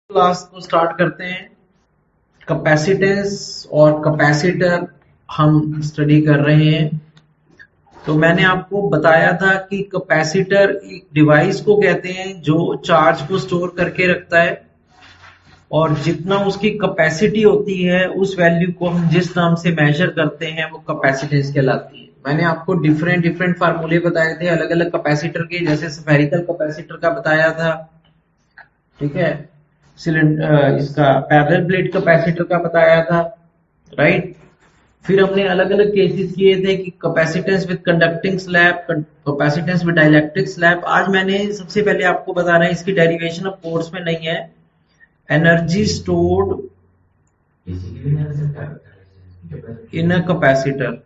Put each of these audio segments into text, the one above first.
Class को start करते हैं। कैपेसिटेंस और कैपेसिटर हम स्टडी कर रहे हैं। तो मैंने आपको बताया था कि कैपेसिटर एक डिवाइस को कहते हैं जो चार्ज को स्टोर करके रखता है और जितना उसकी कैपेसिटी होती है उस वैल्यू को हम जिस नाम से मेजर करते हैं वो कैपेसिटेंस कहलाती है। मैंने आपको डिफरेंट डिफरेंट फार्मूले बताए थे अलग अलग कैपेसिटर के, जैसे स्फेरिकल कैपेसिटर का बताया था, ठीक है। सिलेंडर इसका पैरेलल प्लेट कैपेसिटर का बताया था, राइट। फिर हमने अलग अलग केसेस किए थे कि capacitance with conducting slab, capacitance with dielectric slab. आज मैंने सबसे पहले आपको बताना है, इसकी डेरिवेशन ऑफ कोर्स में नहीं है, energy stored in a capacitor.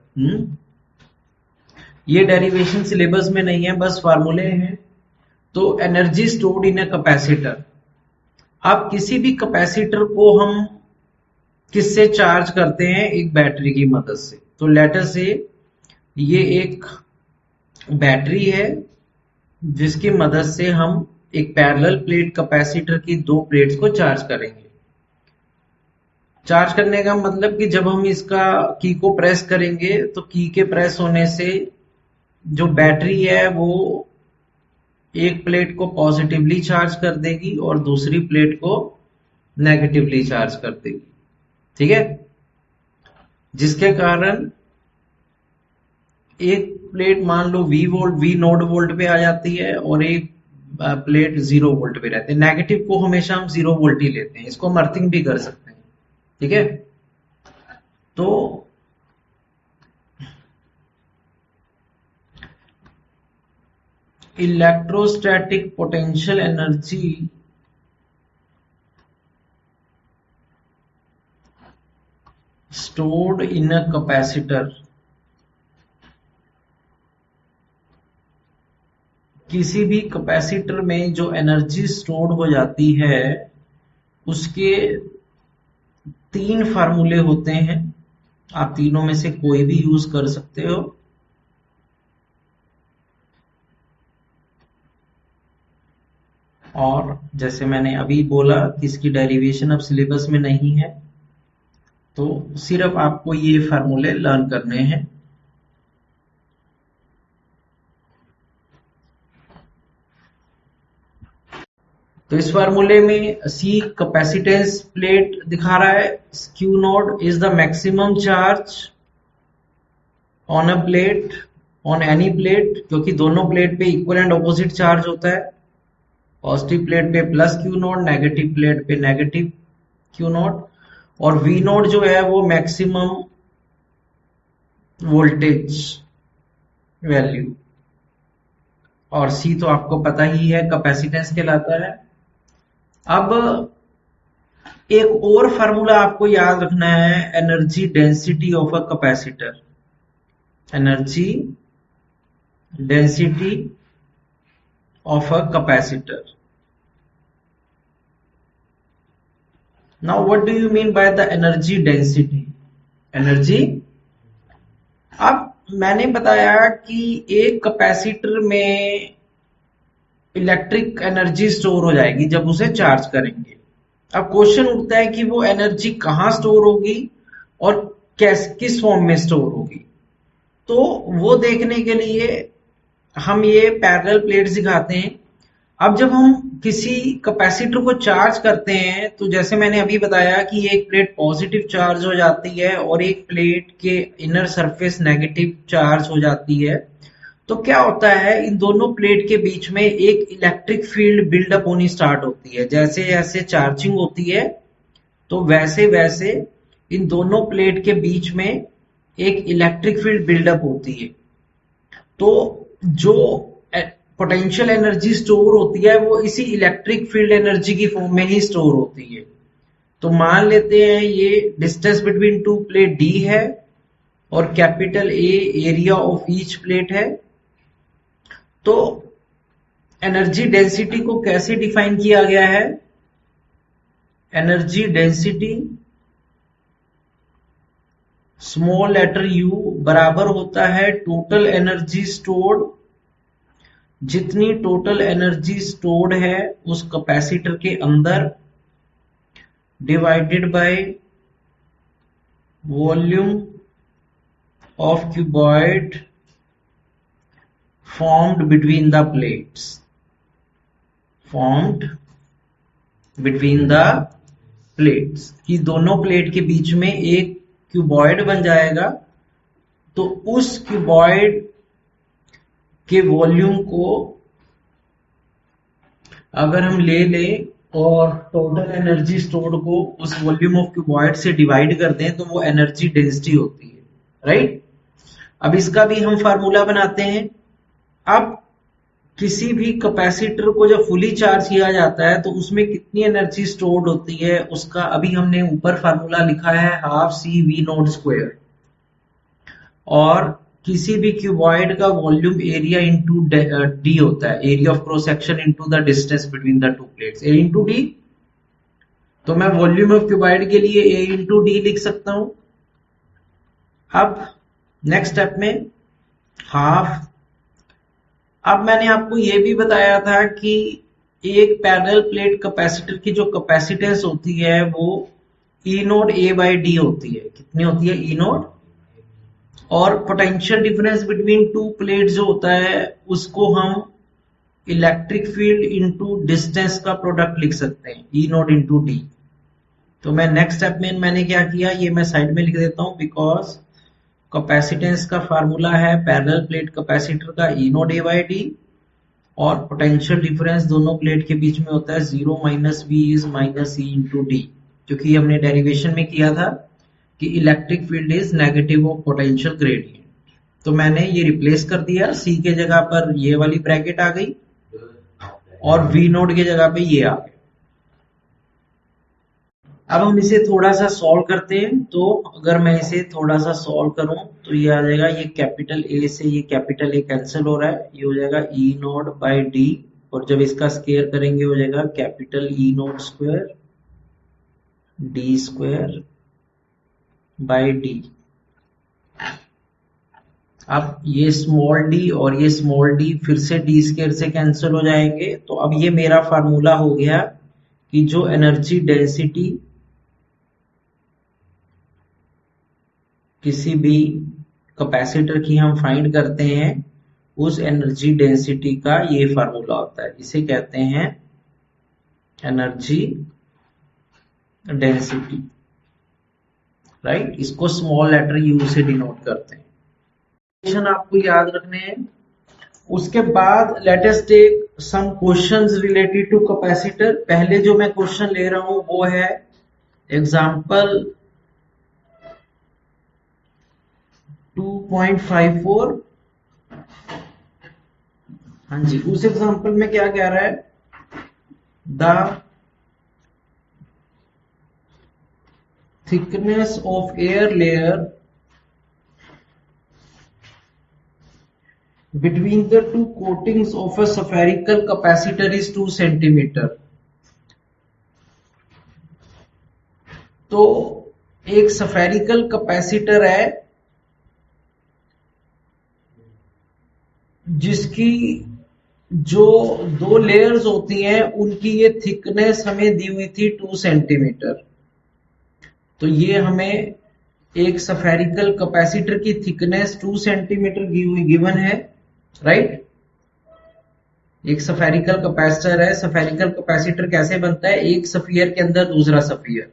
ये डेरिवेशन सिलेबस में नहीं है, बस फार्मूले हैं। तो energy stored in a capacitor, अब किसी भी कैपेसिटर को हम किससे चार्ज करते हैं? एक बैटरी की मदद से। तो लेटर से ये एक बैटरी है जिसकी मदद से हम एक पैरेलल प्लेट कैपेसिटर की दो प्लेट्स को चार्ज करेंगे। चार्ज करने का मतलब कि जब हम इसका की को प्रेस करेंगे तो की के प्रेस होने से जो बैटरी है वो एक प्लेट को पॉजिटिवली चार्ज कर देगी और दूसरी प्लेट को नेगेटिवली चार्ज कर देगी, ठीक है। जिसके कारण एक प्लेट मान लो वी नोड वोल्ट पे आ जाती है और एक प्लेट 0 वोल्ट पे रहती है। नेगेटिव को हमेशा हम 0 वोल्ट ही लेते हैं, इसको हम अर्थिंग भी कर सकते हैं, ठीक है। तो electrostatic potential energy stored in a capacitor, किसी भी कैपेसिटर में जो एनर्जी स्टोर हो जाती है उसके तीन फार्मूले होते हैं। आप तीनों में से कोई भी यूज कर सकते हो। और जैसे मैंने अभी बोला कि इसकी डेरिवेशन अब सिलेबस में नहीं है, तो सिर्फ आपको ये फार्मूले लर्न करने हैं। तो इस फार्मूले में सी कैपेसिटेंस प्लेट दिखा रहा है, Q node is the maximum charge on a plate, on any plate, क्योंकि दोनों प्लेट पे इक्वल एंड ऑपोजिट चार्ज होता है। पॉजिटिव प्लेट पे plus Q node, negative plate पे नेगेटिव क्यू नोड। और वी नोड जो है वो मैक्सिमम वोल्टेज वैल्यू, और सी तो आपको पता ही है कैपेसिटेंस कहलाता है। अब एक और फार्मूला आपको याद रखना है, energy density of a capacitor, energy density of a capacitor. Now what do you mean by the energy density? Energy, अब मैंने बताया कि एक कैपेसिटर में इलेक्ट्रिक एनर्जी स्टोर हो जाएगी जब उसे चार्ज करेंगे। अब क्वेश्चन उठता है कि वो एनर्जी कहाँ स्टोर होगी और किस फॉर्म में स्टोर होगी। तो वो देखने के लिए हम ये पैरेलल प्लेट्स दिखाते हैं। अब जब हम किसी कैपेसिटर को चार्ज करते हैं तो जैसे मैंने अभी बताया कि एक प्लेट पॉजिटिव चार्ज हो जाती है और एक प्लेट के इनर सरफेस नेगेटिव चार्ज हो जाती है। तो क्या होता है, इन दोनों प्लेट के बीच में एक इलेक्ट्रिक फील्ड बिल्डअप होनी स्टार्ट होती है। जैसे जैसे चार्जिंग होती है तो वैसे वैसे इन दोनों प्लेट के बीच में एक इलेक्ट्रिक फील्ड बिल्डअप होती है। तो जो पोटेंशियल एनर्जी स्टोर होती है वो इसी इलेक्ट्रिक फील्ड एनर्जी की फॉर्म में ही स्टोर होती है। तो मान लेते हैं ये distance between two plate D है और capital A area of each plate है। तो एनर्जी डेंसिटी को कैसे डिफाइन किया गया है? Energy density small letter u बराबर होता है टोटल एनर्जी स्टोर्ड, जितनी टोटल एनर्जी स्टोर्ड है उस कैपेसिटर के अंदर divided by volume of cuboid formed between the plates, formed between the plates, कि दोनों प्लेट के बीच में एक क्यूबॉइड बन जाएगा। तो उस क्यूबॉइड के वॉल्यूम को अगर हम ले लें और टोटल एनर्जी स्टोर्ड को उस वॉल्यूम ऑफ क्यूबॉइड से डिवाइड कर दें तो वो एनर्जी डेंसिटी होती है, राइट। अब इसका भी हम फार्मूला बनाते हैं। अब किसी भी कैपेसिटर को जब फुली चार्ज किया जाता है तो उसमें कितनी एनर्जी स्टोर्ड होती है उसका अभी हमने ऊपर फार्मूला लिखा है, half C V naught square. और किसी भी क्यूबॉइड का वॉल्यूम एरिया इंटू डी होता है, area of cross section into the distance between the two plates, A into D. तो मैं वॉल्यूम ऑफ क्यूबॉइड के लिए ए इंटू डी लिख सकता हूं। अब नेक्स्ट स्टेप में हाफ। अब मैंने आपको यह भी बताया था कि एक पैरेलल प्लेट कैपेसिटर की जो कैपेसिटेंस होती है वो E naught A by D होती है। कितनी होती है? E naught. और potential difference between two plate जो होता है उसको हम इलेक्ट्रिक फील्ड इनटू डिस्टेंस का प्रोडक्ट लिख सकते हैं, ई नोड इनटू डी। तो मैं नेक्स्ट स्टेप में मैंने क्या किया, ये मैं साइड में लिख देता हूं, बिकॉज कैपेसिटेंस का फार्मूला है पैरेलल प्लेट कैपेसिटर का E naught A by D, और पोटेंशियल डिफरेंस दोनों प्लेट के बीच में होता है 0 minus V is minus E into D, क्योंकि हमने डेरिवेशन में किया था कि electric field is negative of potential gradient. तो मैंने ये रिप्लेस कर दिया, सी के जगह पर ये वाली ब्रैकेट आ गई और वी नोड की जगह पे ये आ गया। अब हम इसे थोड़ा सा सॉल्व करते हैं। तो अगर मैं इसे थोड़ा सा सॉल्व करूं तो ये आ जाएगा, ये कैपिटल ए से ये कैपिटल ए कैंसिल हो रहा है, ये हो जाएगा ई नोड बाई डी, और जब इसका स्क्वायर करेंगे हो जाएगा capital E node square D square by D. अब ये स्मॉल डी और ये स्मॉल डी फिर से डी स्क्वायर से कैंसिल हो जाएंगे। तो अब ये मेरा फार्मूला हो गया कि जो एनर्जी डेंसिटी किसी भी कैपेसिटर की हम फाइंड करते हैं उस एनर्जी डेंसिटी का ये फार्मूला होता है। इसे कहते हैं एनर्जी डेंसिटी, राइट। इसको स्मॉल लेटर यू से डिनोट करते हैं। आपको याद रखने हैं। उसके बाद let us take some questions related to capacitor. पहले जो मैं क्वेश्चन ले रहा हूं वो है एग्जांपल 2.54। हाँ जी, उस एग्जांपल में क्या कह रहा है, the thickness of air layer between the two coatings of a spherical capacitor is 2 centimeter। तो एक spherical capacitor है जिसकी जो दो लेयर्स होती हैं उनकी ये थिकनेस हमें दी हुई थी 2 सेंटीमीटर। तो ये हमें एक spherical कैपेसिटर की थिकनेस 2 सेंटीमीटर गिवन है, राइट। एक स्फेरिकल कैपेसिटर है। स्फेरिकल कैपेसिटर कैसे बनता है, एक स्फीयर के अंदर दूसरा स्फीयर,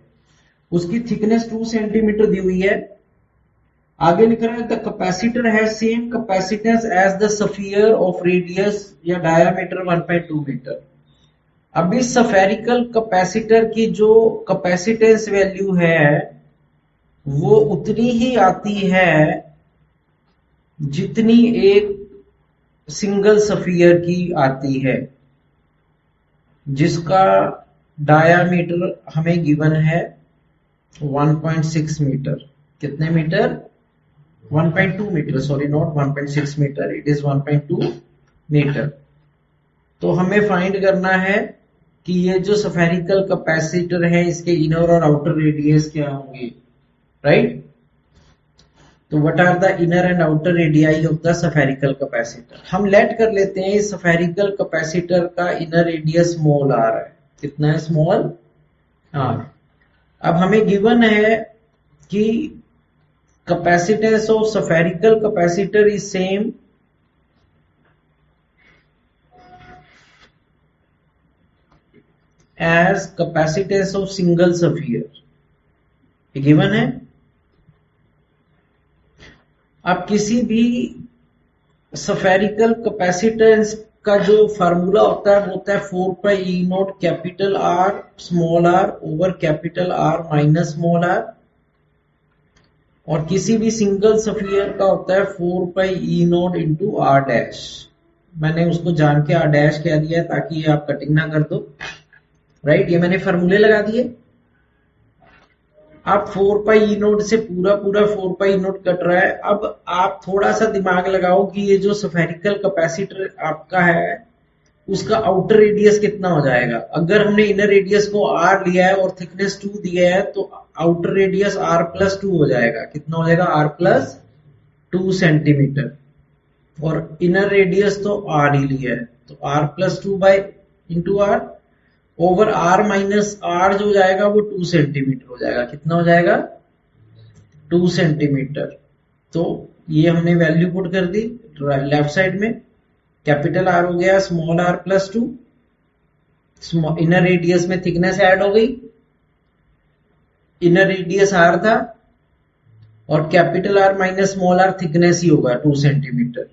उसकी थिकनेस 2 सेंटीमीटर दी हुई है। आगे लिख रहा है the capacitor has same capacitance as the sphere of radius या डायामीटर 1.2 मीटर। अब इस स्फेरिकल कैपेसिटर की जो कैपेसिटेंस वैल्यू है वो उतनी ही आती है जितनी एक सिंगल स्फीयर की आती है, जिसका डायामीटर हमें गिवन है 1.6 मीटर। कितने metre? 1.2 metre, sorry not 1.6 metre, it is 1.2 metre. तो हमें फाइंड करना है कि ये जो स्फेरिकल कैपेसिटर है इसके इनर और आउटर रेडियस क्या होंगे, राइट। तो what are the inner and outer radii of the spherical capacitor. हम लेट कर लेते हैं इस स्फेरिकल कैपेसिटर का इनर रेडियस स्मॉल आर है। कितना है? Small R. अब हमें गिवन है कि capacitance of spherical capacitor is same as capacitance of single sphere, ये गिवन है। अब किसी भी स्फेरिकल कैपेसिटेंस का जो फार्मूला होता है वो होता है 4 pi E naught capital R small R over capital R minus small R, और किसी भी सिंगल स्फीयर का होता है 4 pi E naught into R dash. मैंने उसको जान के आर डैश कह दिया है ताकि ये आप कटिंग ना कर दो, राइट। ये मैंने फार्मूले लगा दिए। आप 4 पाई ई नोट से पूरा 4 पाई ई नोट कट रहा है। अब आप थोड़ा सा दिमाग लगाओ कि ये जो स्फेरिकल कैपेसिटर आपका है उसका आउटर रेडियस कितना हो जाएगा। अगर हमने इनर रेडियस को आर लिया है और थिकनेस 2 दिया है तो आउटर रेडियस आर प्लस 2 हो जाएगा। कितना हो जाएगा? R plus 2 centimetre. और इनर रेडियस तो आर ही लिया है तो R plus 2 by into R over R minus R जो हो जाएगा वो 2 सेंटीमीटर हो जाएगा। कितना हो जाएगा? 2 सेंटीमीटर। तो ये हमने वैल्यू पुट कर दी लेफ्ट साइड में। कैपिटल आर हो गया small R plus 2, inner radius में थिकनेस ऐड हो गई, इनर रेडियस आर था और capital R minus small R thickness ही होगा 2 centimetre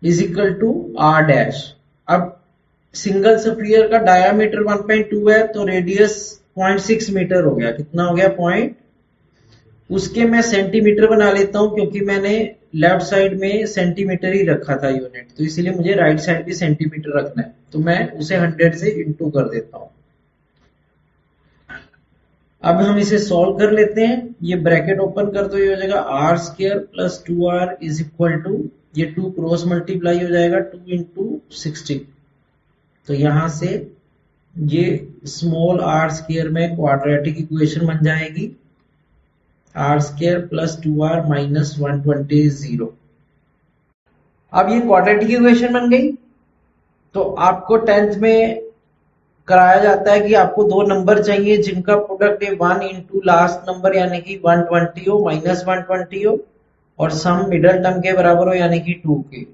is equal to R dash. अब सिंगल स्फीयर का डायामीटर 1.2 है तो रेडियस 0.6 मीटर हो गया। कितना हो गया? पॉइंट। उसके मैं सेंटीमीटर बना लेता हूं क्योंकि मैंने लेफ्ट साइड में सेंटीमीटर ही रखा था यूनिट, तो इसलिए मुझे राइट साइड भी सेंटीमीटर रखना है, तो मैं उसे 100 से इंटू कर देता हूं। अब हम इसे सॉल्व कर लेते हैं। ये ब्रैकेट ओपन कर दो, ये हो जाएगा R square plus 2r is equal to, ये 2 क्रॉस मल्टीप्लाई हो जाएगा 2 इंटू 60। तो यहां से ये स्मॉल आर स्क्वायर में क्वाड्रेटिक इक्वेशन बन जाएगी are square plus 2r minus 120 0। अब ये क्वाड्रेटिक इक्वेशन बन गई। तो आपको 10th में कराया जाता है कि आपको दो नंबर चाहिए जिनका प्रोडक्ट 1 इंटू लास्ट नंबर यानी कि 120 हो माइनस 120 हो और सम मिडल टर्म के बराबर हो यानी कि 2 के।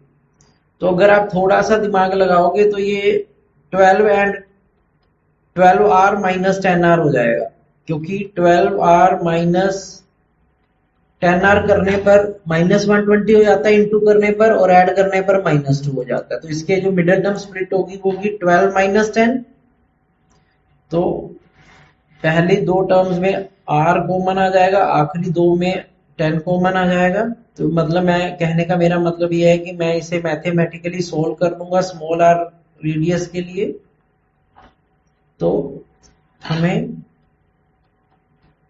तो अगर आप थोड़ा सा दिमाग लगाओगे तो ये 12 एंड 12r माइनस 10r हो जाएगा, क्योंकि 12r माइनस 10r करने पर माइनस 120 हो जाता है इंटू करने पर, और ऐड करने पर माइनस 2 हो जाता है। तो इसके जो मिडिल टर्म स्प्लिट होगी वो होगी 12 माइनस 10। तो पहले दो टर्म्स में r कॉमन आ जाएगा, आखिरी दो में 10 कॉमन आ जाएगा। तो मतलब मैं कहने का मेरा मतलब ये है कि मैं इसे मैथमेटिकली सोल्व कर लूंगा स्मॉल r रेडियस के लिए। तो हमें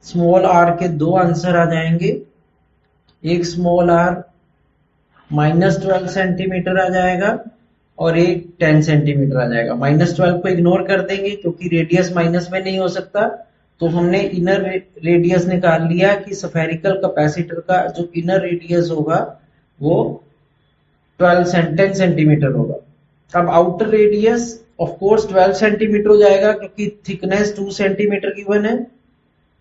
स्मॉल r के दो आंसर आ जाएंगे, एक स्मॉल r माइनस 12 सेंटीमीटर आ जाएगा और एक 10 सेंटीमीटर आ जाएगा। माइनस 12 को इग्नोर कर देंगे क्योंकि रेडियस माइनस में नहीं हो सकता। तो हमने इनर रेडियस निकाल लिया कि स्फेरिकल कैपेसिटर का जो इनर रेडियस होगा वो 10 सेंटीमीटर होगा। अब outer radius of course 12 centimetre हो जाएगा क्योंकि थिकनेस 2 सेंटीमीटर गिवन है।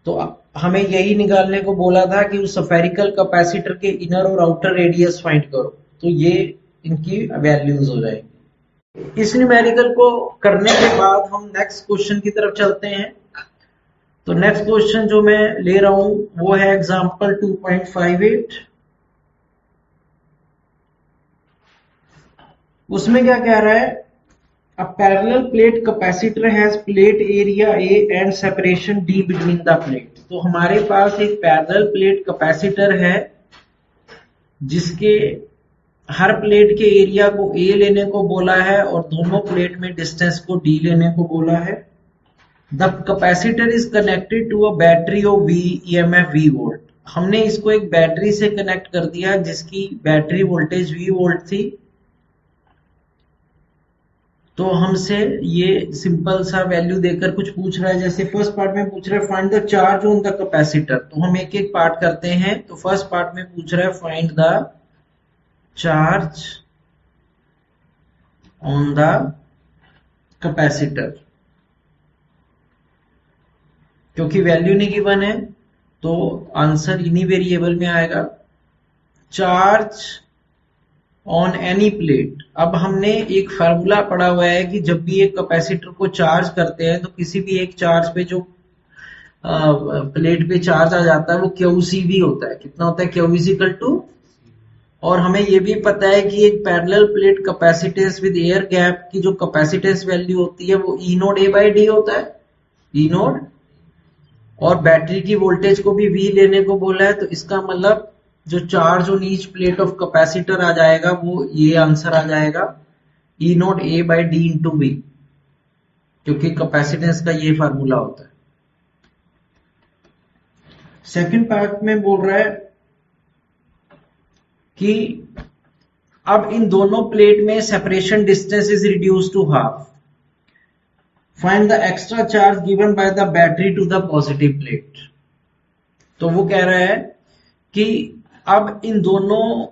तो हमें यही निकालने को बोला था कि उस स्फेरिकल कैपेसिटर के इनर और आउटर रेडियस फाइंड करो। तो ये इनकी वैल्यूज हो जाएंगी। इस न्यूमेरिकल को करने के बाद हम नेक्स्ट क्वेश्चन की तरफ चलते हैं। तो नेक्स्ट क्वेश्चन जो मैं ले रहा हूं वो है एग्जांपल 2.58। उसमें क्या कह रहा है? A parallel plate capacitor has plate area A and separation D between the plate। तो हमारे पास एक पैरेलल प्लेट कैपेसिटर है जिसके हर प्लेट के एरिया को A लेने को बोला है और दोनों प्लेट में डिस्टेंस को D लेने को बोला है। The capacitor is connected to a battery of V EMF V volt. हमने इसको एक बैटरी से कनेक्ट कर दिया जिसकी बैटरी वोल्टेज V वोल्ट थी। तो हमसे ये सिंपल सा वैल्यू देकर कुछ पूछ रहा है। जैसे फर्स्ट पार्ट में पूछ रहा है find the charge on the capacitor. तो हम एक एक पार्ट करते हैं। तो फर्स्ट पार्ट में पूछ रहा है find the charge on the capacitor. क्योंकि वैल्यू नहीं गिवन है तो आंसर इन्हीं वेरिएबल में आएगा। चार्ज ऑन एनी प्लेट, अब हमने एक फार्मूला पढ़ा हुआ है कि जब भी एक कैपेसिटर को चार्ज करते हैं तो किसी भी एक चार्ज पे जो प्लेट पे चार्ज आ जाता है वो क्यू भी होता है। कितना होता है? क्यू इज इक्वल टू, और हमें ये भी पता है कि एक parallel plate capacitance with air gap की जो कैपेसिटेंस वैल्यू होती है वो E naught A by D होता है, ई नोड। और बैटरी की वोल्टेज को भी वी लेने को बोला है, तो इसका मतलब जो charge on each plate of capacitor आ जाएगा वो ये आंसर आ जाएगा, E naught A by D into V, क्योंकि कैपेसिटेंस का ये फार्मूला होता है। सेकंड पार्ट में बोल रहा है कि अब इन दोनों प्लेट में separation distance is reduce to half, find the extra charge given by the battery to the positive plate. तो वो कह रहा है कि अब इन दोनों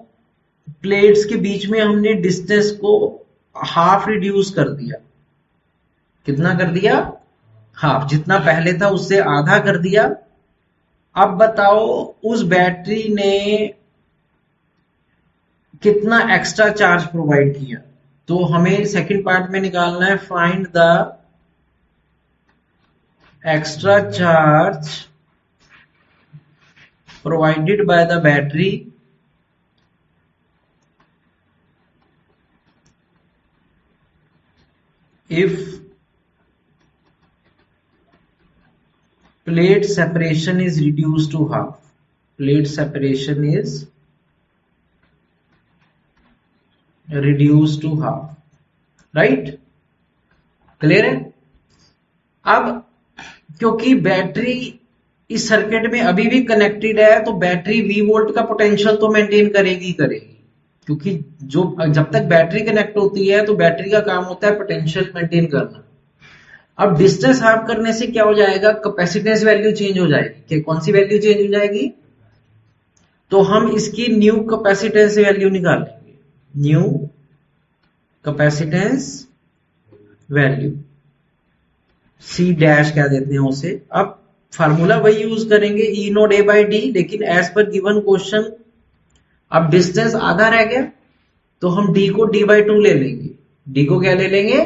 प्लेट्स के बीच में हमने डिस्टेंस को हाफ रिड्यूस कर दिया। कितना कर दिया? हाफ। जितना पहले था उससे आधा कर दिया। अब बताओ उस बैटरी ने कितना एक्स्ट्रा चार्ज प्रोवाइड किया। तो हमें सेकंड पार्ट में निकालना है, find the extra charge provided by the battery if plate separation is reduced to half. Plate separation is reduced to half, right? Clear है? अब क्योंकि बैटरी इस सर्किट में अभी भी कनेक्टेड है तो बैटरी V वोल्ट का पोटेंशियल तो मेंटेन करेगी, क्योंकि जो जब तक बैटरी कनेक्ट होती है तो बैटरी का काम होता है पोटेंशियल मेंटेन करना। अब डिस्टेंस हाफ करने से क्या हो जाएगा? कैपेसिटेंस वैल्यू चेंज हो जाएगी। क्या कौन सी वैल्यू चेंज हो जाएगी? तो हम इसकी न्यू कैपेसिटेंस वैल्यू निकालेंगे, new capacitance value, C dash कह देते हैं उसे। अब फार्मूला वही यूज करेंगे, ई नोड ए बाई डी, लेकिन एज पर गिवन क्वेश्चन अब डिस्टेंस आधा रह गया तो हम डी को डी बाई टू ले लेंगे। डी को क्या ले लेंगे?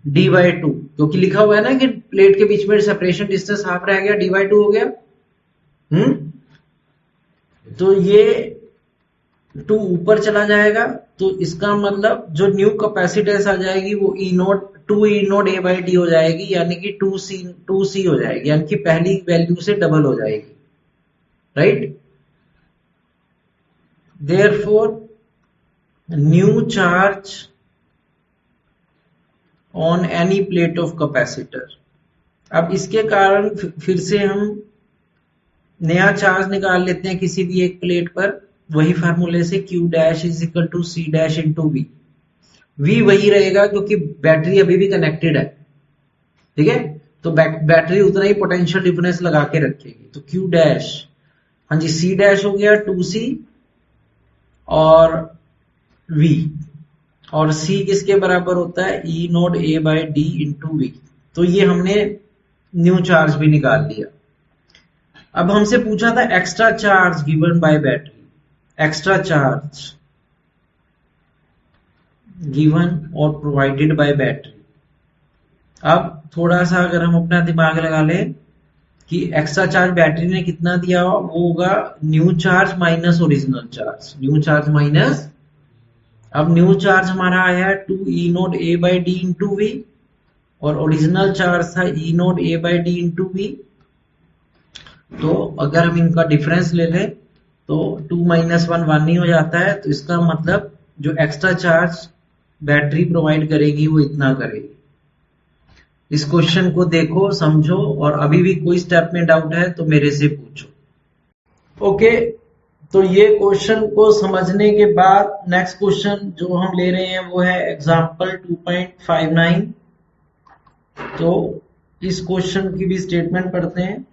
डी बाई टू, क्योंकि लिखा हुआ है ना कि प्लेट के बीच में सेपरेशन डिस्टेंस हाफ रह गया, डी बाई टू हो गया। तो ये टू ऊपर चला जाएगा, तो इसका मतलब जो न्यू कैपेसिटेंस आ जाएगी वो E naught A by D हो जाएगी, यानी कि टू सी हो जाएगी, यानी कि पहली वैल्यू से डबल हो जाएगी, right? Therefore new charge on any plate of capacitor. अब इसके कारण फिर से हम नया चार्ज निकाल लेते हैं किसी भी एक प्लेट पर, वही फार्मूले से, Q dash is equal to C dash into V। V वही रहेगा क्योंकि बैटरी अभी भी कनेक्टेड है, ठीक है? तो बैटरी उतना ही पोटेंशियल डिफरेंस लगा के रखेगी। तो Q डैश, हाँ जी, C डैश हो गया 2C और V, और C किसके बराबर होता है? E node A by D into V। तो ये हमने न्यू चार्ज भी निकाल लिया। अब हमसे पूछा था extra charge given bye battery, extra charge given और प्रोवाइडेड बाय बैटरी। अब थोड़ा सा अगर हम अपना दिमाग लगा लें कि एक्स्ट्रा चार्ज बैटरी ने कितना दिया, वो होगा new charge minus original charge, new charge minus. अब न्यू चार्ज हमारा आया 2 E naught A by D into V, और ओरिजिनल चार्ज था E naught A by D into V. तो अगर हम इनका डिफरेंस ले लें तो 2 माइनस 1 1 ही हो जाता है। तो इसका मतलब जो एक्स्ट्रा चार्ज बैटरी प्रोवाइड करेगी वो इतना करेगी। इस क्वेश्चन को देखो, समझो, और अभी भी कोई स्टेप में डाउट है तो मेरे से पूछो। ओके, तो ये क्वेश्चन को समझने के बाद नेक्स्ट क्वेश्चन जो हम ले रहे हैं वो है एग्जाम्पल 2.59। तो इस क्वेश्चन की भी स्टेटमेंट पढ़ते हैं।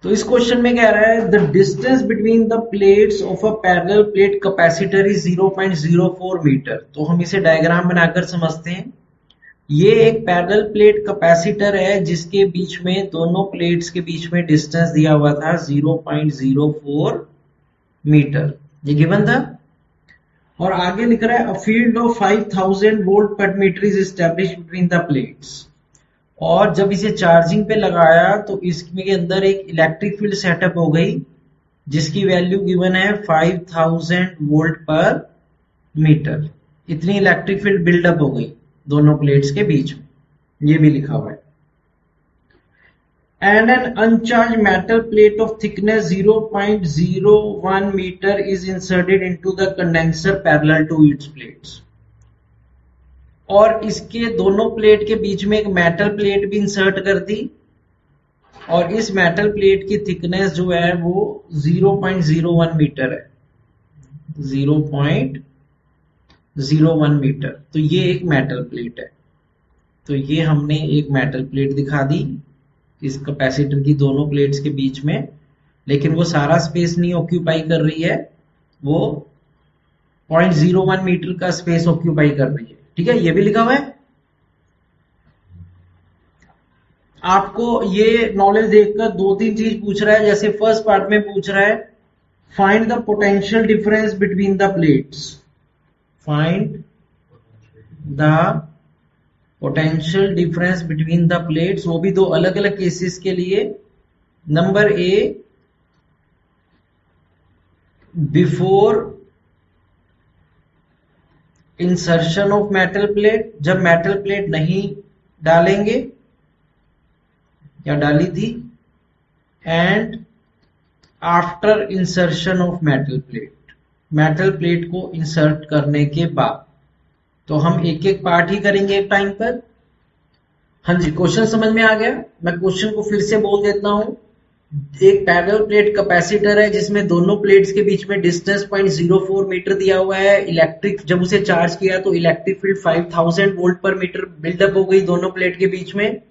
तो इस क्वेश्चन में कह रहा है the distance between the plates of a parallel plate capacitor is 0.04 metre. तो हम इसे डायग्राम बनाकर समझते हैं। ये एक पैरेलल प्लेट कैपेसिटर है जिसके बीच में दोनों प्लेट्स के बीच में डिस्टेंस दिया हुआ था 0.04 मीटर, ये गिवन था। और आगे लिख रहा है a field of 5000 volt per metre is establish between the plates. और जब इसे चार्जिंग पे लगाया तो इसके अंदर एक इलेक्ट्रिक फील्ड सेटअप हो गई जिसकी वैल्यू गिवन है 5000 वोल्ट पर मीटर। इतनी इलेक्ट्रिक फील्ड बिल्डअप हो गई दोनों प्लेट्स के बीच में, ये भी लिखा हुआ है। And an uncharged metal plate of thickness 0.01 metre is inserted into the condenser parallel to its plates. और इसके दोनों प्लेट के बीच में एक मेटल प्लेट भी इंसर्ट कर दी और इस मेटल प्लेट की थिकनेस जो है वो 0.01 मीटर है, 0.01 मीटर। तो ये एक मेटल प्लेट है। तो ये हमने एक मेटल प्लेट दिखा दी इस कैपेसिटर की दोनों प्लेट्स के बीच में, लेकिन वो सारा स्पेस नहीं ऑक्यूपाई कर रही है, वो 0.01 मीटर का स्पेस ऑक्यूपाई कर रही है। ठीक है, ये भी लिखा हुआ है। आपको ये नॉलेज देखकर दो तीन चीज पूछ रहा है। जैसे फर्स्ट पार्ट में पूछ रहा है find the potential difference between the plates, find the potential difference between the plates, वो भी दो अलग अलग केसेस के लिए। Number A, before insertion of metal plate, जब मेटल प्लेट नहीं डालेंगे या डाली थी, and after insertion of metal plate, metal plate को इंसर्ट करने के बाद। तो हम एक एक पार्ट ही करेंगे एक टाइम पर। हाँ जी, क्वेश्चन समझ में आ गया? मैं क्वेश्चन को फिर से बोल देता हूं। एक पैरेलल प्लेट कैपेसिटर है जिसमें दोनों प्लेट्स के बीच में डिस्टेंस 0.04 मीटर दिया हुआ है। इलेक्ट्रिक, जब उसे चार्ज किया तो electric field 5000 volt per metre buildup हो गई दोनों प्लेट के बीच में।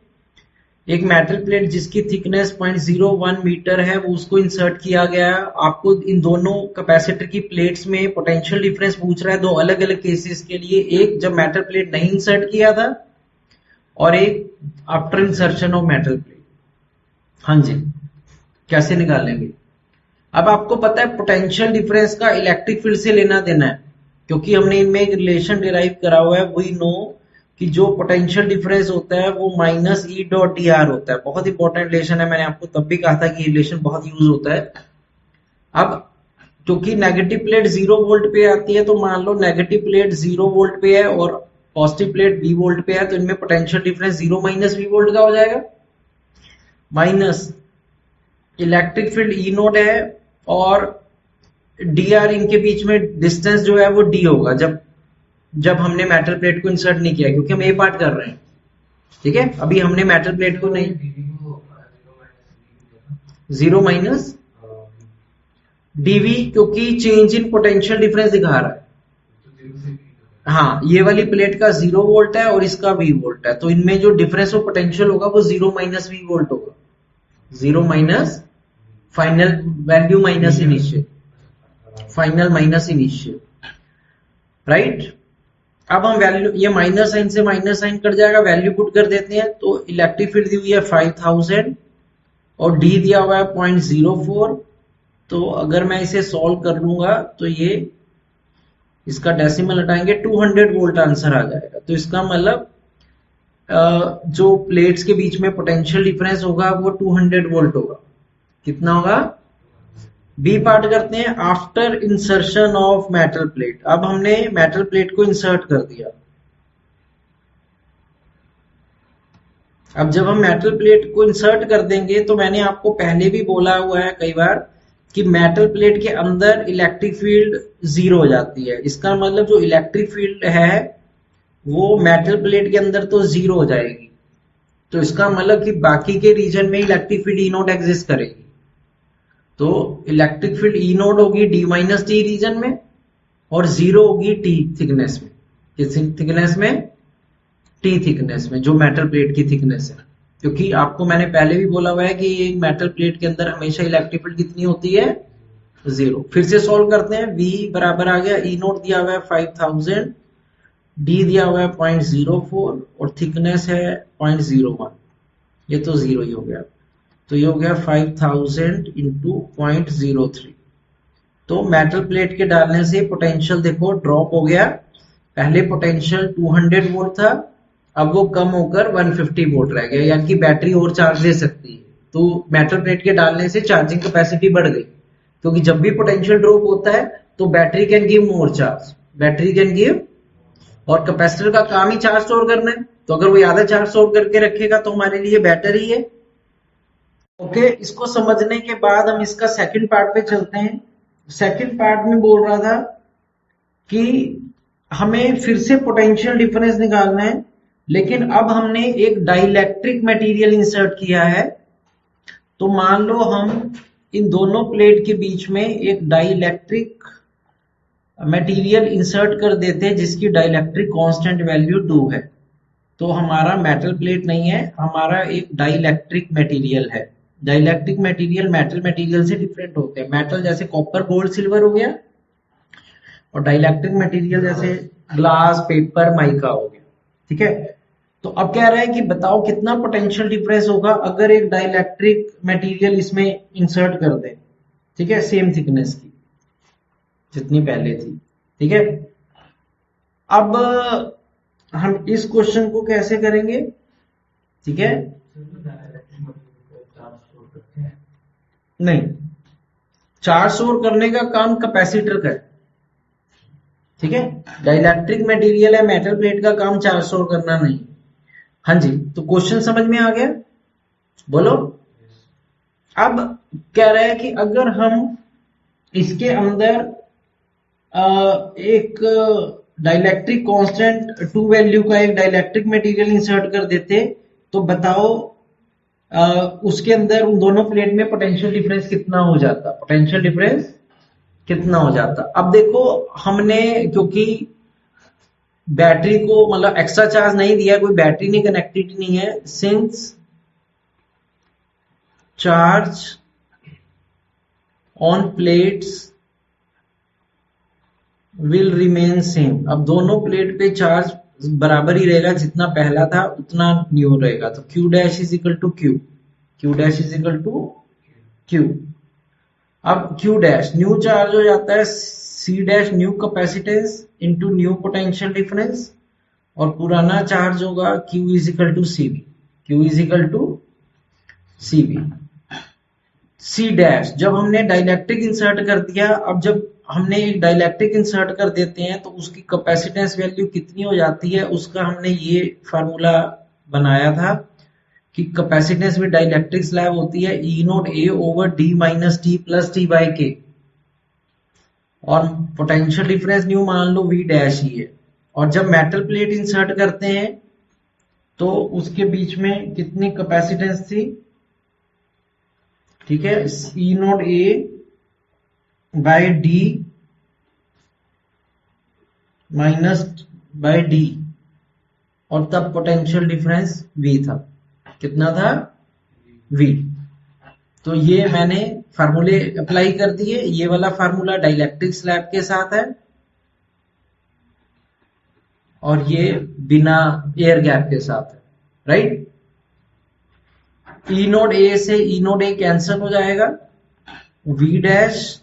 एक मेटल प्लेट जिसकी थिकनेस 0.01 मीटर है वो उसको इंसर्ट किया गया। आपको इन दोनों कैपेसिटर की प्लेट्स में पोटेंशियल डिफरेंस पूछ रहा है दो अलग अलग केसेस के लिए, एक जब मेटल प्लेट नहीं इंसर्ट किया था और एक after insertion of metal plate. हाँ जी, कैसे निकालेंगे? अब आपको पता है पोटेंशियल डिफरेंस का इलेक्ट्रिक फील्ड से लेना देना है, क्योंकि हमने इनमें एक रिलेशन डिराइव करा हुआ है। वी नो कि जो पोटेंशियल डिफरेंस होता है वो minus E dot D R होता है। बहुत इंपॉर्टेंट रिलेशन है, मैंने आपको तब भी कहा था कि रिलेशन बहुत यूज होता है। अब क्योंकि नेगेटिव प्लेट 0 वोल्ट पे आती है, तो मान लो नेगेटिव प्लेट 0 वोल्ट पे है और पॉजिटिव प्लेट V वोल्ट पे है, तो इनमें potential difference 0 minus V volt का हो जाएगा। Minus electric field E note है और डी आर, इनके बीच में डिस्टेंस जो है वो डी होगा जब हमने मेटल प्लेट को इंसर्ट नहीं किया, क्योंकि हम ए पार्ट कर रहे हैं। ठीक है, अभी हमने मेटल प्लेट को नहीं, 0 माइनस डीवी, क्योंकि चेंज इन पोटेंशियल डिफरेंस दिखा रहा है। हाँ, ये वाली प्लेट का 0 वोल्ट है और इसका V वोल्ट है, तो इनमें जो डिफरेंस ऑफ पोटेंशियल होगा वो 0 माइनस V वोल्ट होगा। 0 minus final value minus initial, final minus initial, right. अब हम वैल्यू, ये माइनस साइन से माइनस साइन कट जाएगा, वैल्यू पुट कर देते हैं। तो इलेक्ट्रिक फील्ड दी हुई है 5000 और डी दिया हुआ है 0.04। तो अगर मैं इसे सॉल्व कर लूंगा तो ये इसका डेसिमल हटाएंगे 200 वोल्ट आंसर आ जाएगा। तो इसका मतलब जो प्लेट्स के बीच में पोटेंशियल डिफरेंस होगा वो 200 वोल्ट होगा। कितना होगा? बी पार्ट करते हैं, after insertion of metal plate. अब हमने मेटल प्लेट को इंसर्ट कर दिया। अब जब हम मेटल प्लेट को इंसर्ट कर देंगे तो मैंने आपको पहले भी बोला हुआ है कई बार कि मेटल प्लेट के अंदर इलेक्ट्रिक फील्ड 0 हो जाती है। इसका मतलब जो इलेक्ट्रिक फील्ड है वो मेटल प्लेट के अंदर तो 0 हो जाएगी। तो इसका मतलब कि बाकी के रीजन में electric field E note exist करेगी। तो इलेक्ट्रिक फील्ड ई नोट होगी डी माइनस टी रीजन में और 0 होगी टी थिकनेस में। किस थिकनेस में? टी थिकनेस में, जो मेटल प्लेट की थिकनेस है। क्योंकि आपको मैंने पहले भी बोला हुआ है कि एक मेटल प्लेट के अंदर हमेशा इलेक्ट्रिक फील्ड कितनी होती है? 0। फिर से सॉल्व करते हैं। V बराबर आ गया, ई नोट दिया हुआ है 5000 डी दिया हुआ है 0.04 और थिकनेस है 0.01, ये तो जीरो ही हो गया, तो ये हो गया 5000 इंटू 0.03। तो मेटल प्लेट के डालने से पोटेंशियल देखो ड्रॉप हो गया, पहले पोटेंशियल 200 वोल्ट था, अब वो कम होकर 150 वोल्ट रह गया, यानी कि बैटरी और चार्ज दे सकती है। तो मेटल प्लेट के डालने से चार्जिंग कैपेसिटी बढ़ गई, क्योंकि जब भी पोटेंशियल ड्रॉप होता है तो battery can give more charge, battery can give, और कैपेसिटर का काम ही चार्ज स्टोर करना है, तो अगर वो ज्यादा चार्ज स्टोर करके रखेगा तो हमारे लिए बेटर ही है। ओके, इसको समझने के बाद हम इसका सेकंड पार्ट पे चलते हैं। सेकंड पार्ट में बोल रहा था कि हमें फिर से पोटेंशियल डिफरेंस निकालना है, लेकिन अब हमने एक डाइलेक्ट्रिक मटेरियल इंसर्ट किया है। तो मान लो हम इन दोनों प्लेट के बीच में एक डाइलेक्ट्रिक मटेरियल इंसर्ट कर देते हैं जिसकी डाइलेक्ट्रिक कांस्टेंट वैल्यू 2 है। तो हमारा मेटल प्लेट नहीं है, हमारा एक डाइलेक्ट्रिक मटेरियल है। डाइलेक्ट्रिक मटेरियल मेटल मटेरियल से डिफरेंट होते हैं। मेटल जैसे कॉपर गोल्ड सिल्वर हो गया, और डाइलेक्ट्रिक मटेरियल जैसे ग्लास पेपर माइका हो गया। ठीक है, तो अब कह रहा है कि बताओ कितना पोटेंशियल डिफरेंस होगा अगर एक डाइलेक्ट्रिक मटेरियल इसमें इंसर्ट कर दें। ठीक है, सेम थिकनेस की जितनी पहले थी। ठीक है, अब हम इस क्वेश्चन को कैसे करेंगे? ठीक है, नहीं, चार्ज स्टोर करने का काम कैपेसिटर का है। ठीक है, डाइलेक्ट्रिक मटेरियल है, मेटल प्लेट का काम चार्ज स्टोर करना नहीं। हाँ जी, तो क्वेश्चन समझ में आ गया? बोलो। अब कह रहा है कि अगर हम इसके अंदर एक डाइलेक्ट्रिक कांस्टेंट 2 वैल्यू का एक डाइलेक्ट्रिक मटेरियल इंसर्ट कर देते, तो बताओ उसके अंदर उन दोनों प्लेट में पोटेंशियल डिफरेंस कितना हो जाता? पोटेंशियल डिफरेंस कितना हो जाता? अब देखो, हमने क्योंकि बैटरी को मतलब एक्स्ट्रा चार्ज नहीं दिया, कोई बैटरी नहीं कनेक्टेड नहीं है, since charge on plates will remain same. अब दोनों प्लेट पे चार्ज बराबर ही रहेगा, जितना पहला था उतना न्यू रहेगा। तो Q dash is equal to Q, Q dash is equal to Q। अब Q डैश न्यू चार्ज हो जाता है C dash new capacitance into new potential difference, और पुराना चार्ज होगा Q is equal to CV, Q is equal to CV। C dash जब हमने dielectric insert कर दिया, अब जब हमने एक डाइलेक्ट्रिक इंसर्ट कर देते हैं तो उसकी कैपेसिटेंस वैल्यू कितनी हो जाती है, उसका हमने ये फार्मूला बनाया था कि कैपेसिटेंस में डाइलेक्ट्रिक स्लैब होती है E naught A over D minus T plus T by K, और पोटेंशियल डिफरेंस न्यू मान लो V डैश ही है। और जब मेटल प्लेट इंसर्ट करते हैं तो उसके बीच में कितनी कैपेसिटेंस थी? ठीक है, E naught A by D minus by D, और तब पोटेंशियल डिफरेंस V था। कितना था? V। तो ये मैंने फार्मूले अप्लाई कर दिए। ये वाला फार्मूला डाइलेक्ट्रिक स्लैब के साथ है, और ये बिना एयर गैप के साथ है, राइट? E नोट A से E नोट A कैंसिल हो जाएगा, V डैश,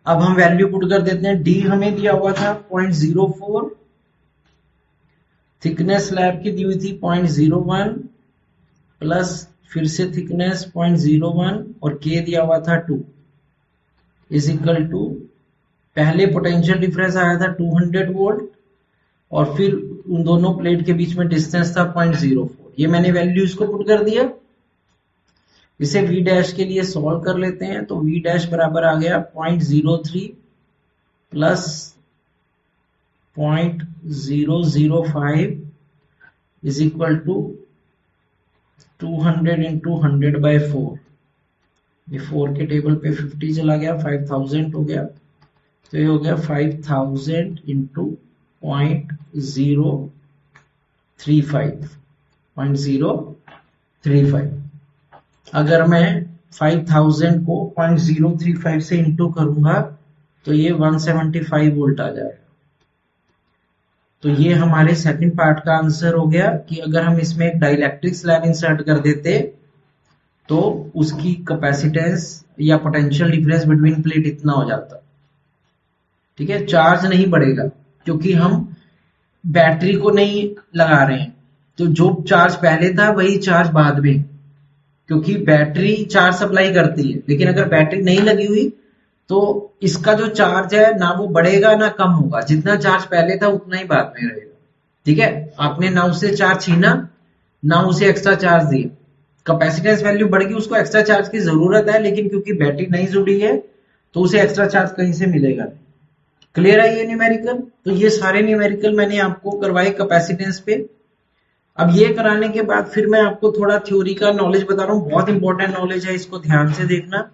अब हम वैल्यू पुट कर देते हैं। D हमें दिया हुआ था 0.04, थिकनेस स्लैब की दी हुई थी 0.01, प्लस फिर से थिकनेस 0.01, और K दिया हुआ था 2, इज इक्वल टू पहले पोटेंशियल डिफरेंस आया था 200 वोल्ट, और फिर उन दोनों प्लेट के बीच में डिस्टेंस था 0.04। ये मैंने वैल्यू इसको पुट कर दिया। इसे V डैश के लिए सॉल्व कर लेते हैं, तो V डैश बराबर आ गया 0.03 plus 0.005 is equal to 200 into 100 by 4। ये 4 के टेबल पे 50 चला गया, 5000 हो गया, तो ये हो गया 5000 इंटू 0.035। अगर मैं 5000 को 0.035 से इंटू करूंगा तो ये 175 वोल्ट आ जाएगा। तो ये हमारे सेकंड पार्ट का आंसर हो गया कि अगर हम इसमें एक डाइलेक्ट्रिक स्लैब इंसर्ट कर देते तो उसकी कैपेसिटेंस या पोटेंशियल डिफरेंस बिटवीन प्लेट इतना हो जाता। ठीक है, चार्ज नहीं बढ़ेगा क्योंकि हम बैटरी को नहीं लगा रहे हैं, तो जो चार्ज पहले था वही चार्ज बाद में, क्योंकि बैटरी चार्ज सप्लाई करती है। लेकिन अगर बैटरी नहीं लगी हुई तो इसका जो चार्ज है ना वो बढ़ेगा ना कम होगा, जितना चार्ज पहले था उतना ही बाद में रहेगा। ठीक है, आपने ना उसे चार्ज छीना ना उसे एक्स्ट्रा चार्ज दिया, कैपेसिटेंस वैल्यू बढ़ गई, उसको एक्स्ट्रा चार्ज की जरूरत है, लेकिन क्योंकि बैटरी नहीं जुड़ी है तो उसे एक्स्ट्रा चार्ज कहीं से मिलेगा नहीं। क्लियर है ये न्यूमेरिकल? तो ये सारे न्यूमेरिकल मैंने आपको करवाए कैपेसिटेंस पे। अब ये कराने के बाद फिर मैं आपको थोड़ा थ्योरी का नॉलेज बता रहा हूँ, बहुत इंपॉर्टेंट नॉलेज है, इसको ध्यान से देखना।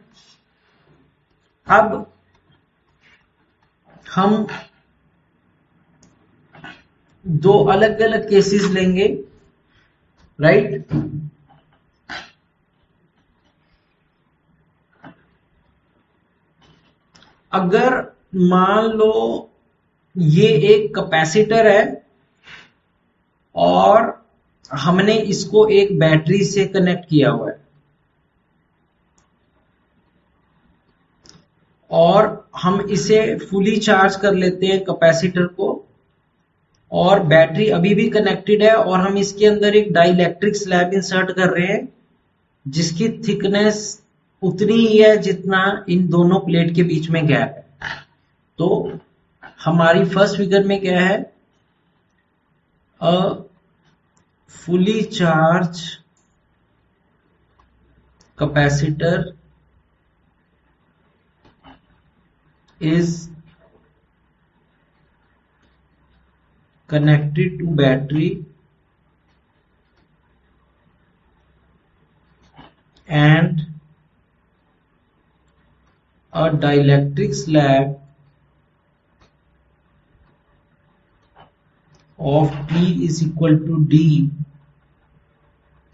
अब हम दो अलग अलग केसेस लेंगे, राइट? अगर मान लो ये एक कैपेसिटर है और हमने इसको एक बैटरी से कनेक्ट किया हुआ है और हम इसे फुली चार्ज कर लेते हैं कैपेसिटर को, और बैटरी अभी भी कनेक्टेड है और हम इसके अंदर एक डाइलेक्ट्रिक स्लैब इंसर्ट कर रहे हैं जिसकी थिकनेस उतनी ही है जितना इन दोनों प्लेट के बीच में गैप है। तो हमारी फर्स्ट फिगर में क्या है? अ fully charged capacitor is connected to battery and a dielectric slab of T is equal to D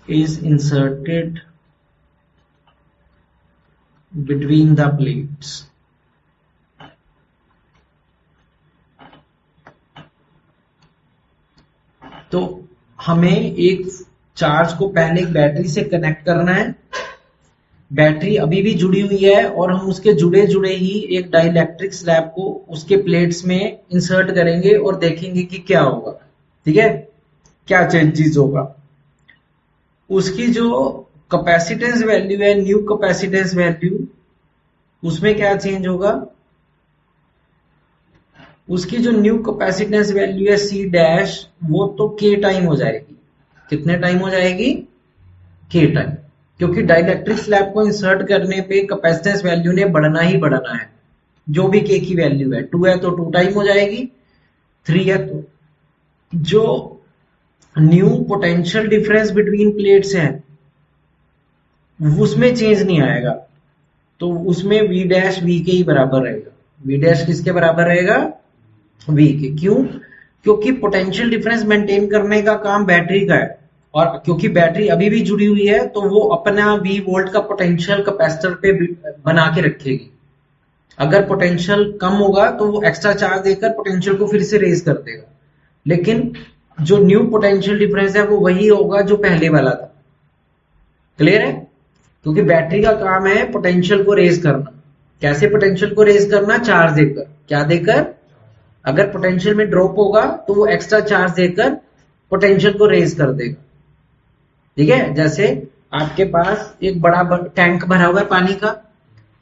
is inserted between the plates. तो हमें एक चार्ज को पहले एक बैटरी से कनेक्ट करना है, बैटरी अभी भी जुड़ी हुई है और हम उसके जुड़े जुड़े ही एक डाइलेक्ट्रिक स्लैब को उसके प्लेट्स में इंसर्ट करेंगे और देखेंगे कि क्या होगा। ठीक है, क्या चेंजेस होगा। उसकी जो कैपेसिटेंस वैल्यू है, न्यू कैपेसिटेंस वैल्यू, उसमें क्या चेंज होगा? उसकी जो न्यू कैपेसिटेंस वैल्यू है सी डैश, वो तो के टाइम हो जाएगी। कितने टाइम हो जाएगी? के टाइम, क्योंकि डाइलेक्ट्रिक स्लैब को इंसर्ट करने पे कैपेसिटेंस वैल्यू ने बढ़ना ही बढ़ना है। जो भी के की वैल्यू है, 2 है तो 2 टाइम हो जाएगी, 3 है तो जो new potential difference between plates है उसमें चेंज नहीं आएगा, तो उसमें वी डैश वी के ही बराबर रहेगा। वी डैश किसके बराबर रहेगा? वी के। क्यों? क्योंकि पोटेंशियल डिफरेंस मेंटेन करने का काम बैटरी का है, और क्योंकि बैटरी अभी भी जुड़ी हुई है तो वो अपना वी वोल्ट का पोटेंशियल कैपेसिटर पे बना के रखेगी। अगर पोटेंशियल कम होगा तो वो एक्स्ट्रा चार्ज देकर पोटेंशियल को फिर से रेज कर देगा, लेकिन जो न्यू पोटेंशियल डिफरेंस है वो वही होगा जो पहले वाला था। क्लियर है? क्योंकि बैटरी का काम है पोटेंशियल को रेज करना। कैसे पोटेंशियल को रेज करना? चार्ज देकर। क्या देकर? अगर पोटेंशियल में ड्रॉप होगा तो वो एक्स्ट्रा चार्ज देकर पोटेंशियल को रेज कर देगा। ठीक है, जैसे आपके पास एक बड़ा टैंक भरा हुआ है पानी का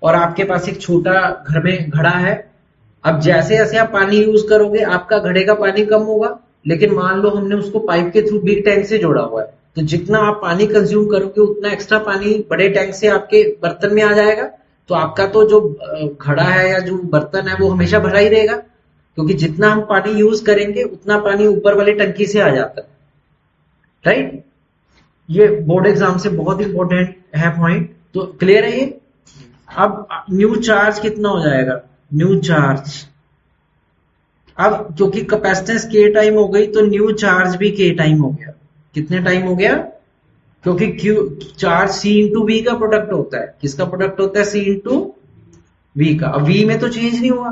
और आपके पास एक छोटा घर में घड़ा है। अब जैसे जैसे आप पानी यूज करोगे आपका घड़े का पानी कम होगा, लेकिन मान लो हमने उसको पाइप के थ्रू बिग टैंक से जोड़ा हुआ है, तो जितना आप पानी कंज्यूम करोगे उतना एक्स्ट्रा पानी बड़े टैंक से आपके बर्तन में आ जाएगा। तो आपका तो जो घड़ा है या जो बर्तन है वो हमेशा भरा ही रहेगा, क्योंकि जितना हम पानी यूज करेंगे उतना पानी ऊपर वाली टंकी से आ जाता है। राइट? ये बोर्ड एग्जाम से बहुत इंपॉर्टेंट है पॉइंट। तो क्लियर है ये? अब न्यू चार्ज कितना हो जाएगा? न्यू चार्ज, अब क्योंकि कैपेसिटेंस के टाइम हो गई तो न्यू चार्ज भी के टाइम हो गया। कितने टाइम हो गया? क्योंकि Q charge C into V का प्रोडक्ट होता है। किसका प्रोडक्ट होता है? सी इंटू वी का। अब वी में तो चेंज नहीं हुआ,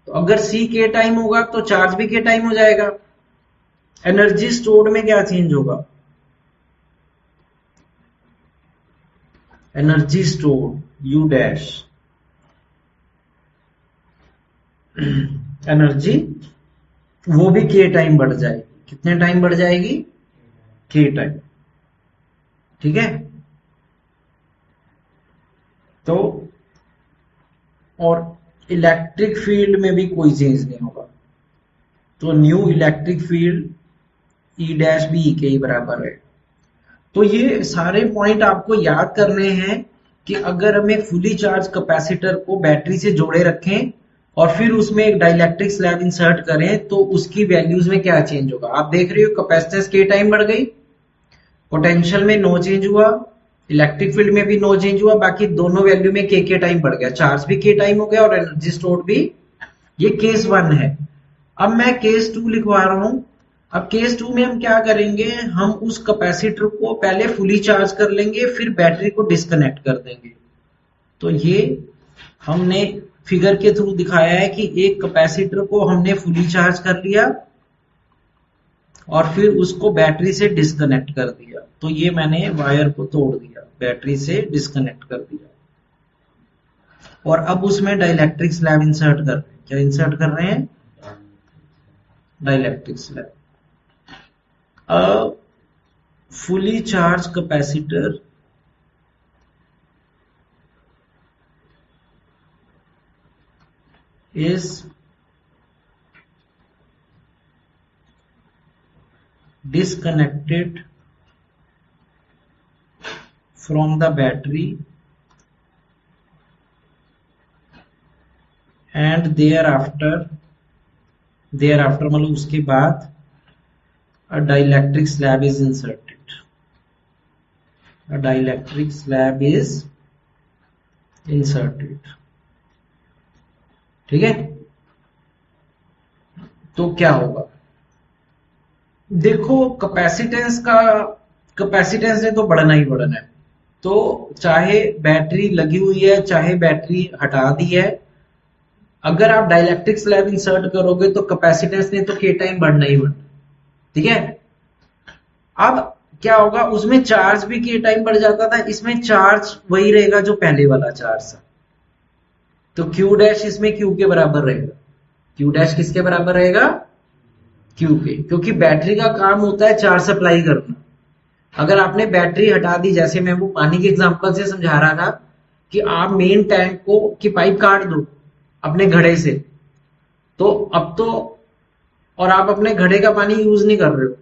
तो अगर सी के टाइम होगा तो चार्ज भी के टाइम हो जाएगा। एनर्जी स्टोर्ड में क्या चेंज होगा? Energy stored you dash, energy वो भी के टाइम बढ़ जाएगी। कितने टाइम बढ़ जाएगी? के टाइम। ठीक है। तो और इलेक्ट्रिक फील्ड में भी कोई चेंज नहीं होगा। तो new electric field E dash भी ई के ही बराबर है। तो ये सारे पॉइंट आपको याद करने हैं कि अगर हम एक फुली चार्ज कैपेसिटर को बैटरी से जोड़े रखें और फिर उसमें एक डाइलेक्ट्रिक स्लैब इंसर्ट करें तो उसकी वैल्यूज में क्या चेंज होगा। आप देख रहे हो कैपेसिटेंस के टाइम बढ़ गई, पोटेंशियल में नो चेंज हुआ, इलेक्ट्रिक फील्ड में भी नो चेंज हुआ, बाकी दोनों वैल्यू में के टाइम बढ़ गया, चार्ज भी के टाइम हो गया और एनर्जी स्टोर्ड भी। ये केस 1 है। अब मैं केस 2 लिखवा रहा हूं। अब केस 2 में हम क्या करेंगे, हम उस कैपेसिटर को पहले फुली चार्ज कर लेंगे फिर बैटरी को डिस्कनेक्ट कर देंगे। तो ये हमने फिगर के थ्रू दिखाया है कि एक कैपेसिटर को हमने फुली चार्ज कर लिया और फिर उसको बैटरी से डिस्कनेक्ट कर दिया। तो ये मैंने वायर को तोड़ दिया, बैटरी से डिस्कनेक्ट कर दिया और अब उसमें डाइलेक्ट्रिक स्लैब इंसर्ट कर रहे हैं। क्या इंसर्ट कर रहे हैं? Dielectric slab. A fully charged capacitor is disconnected from the battery and thereafter मतलब उसके बाद a dielectric slab is inserted. A dielectric slab is inserted. ठीक है। तो क्या होगा, देखो कैपेसिटेंस ने तो बढ़ना ही बढ़ना है। तो चाहे बैटरी लगी हुई है चाहे बैटरी हटा दी है, अगर आप डाइलेक्ट्रिक स्लैब इंसर्ट करोगे तो कैपेसिटेंस ने तो के टाइम बढ़ना ही बढ़ना। ठीक है। अब क्या होगा, उसमें चार्ज भी के टाइम बढ़ जाता था, इसमें चार्ज वही रहेगा जो पहले वाला चार्ज था। तो क्यू डैश इसमें क्यू के बराबर रहेगा। क्यू डैश किसके बराबर रहेगा? क्यू के, क्योंकि बैटरी का काम होता है चार्ज सप्लाई करना। अगर आपने बैटरी हटा दी, जैसे मैं वो पानी के एग्जांपल से समझा रहा था कि आप मेन टैंक को की पाइप काट दो अपने घड़े से, तो अब तो और आप अपने घड़े का पानी यूज नहीं कर रहे हो,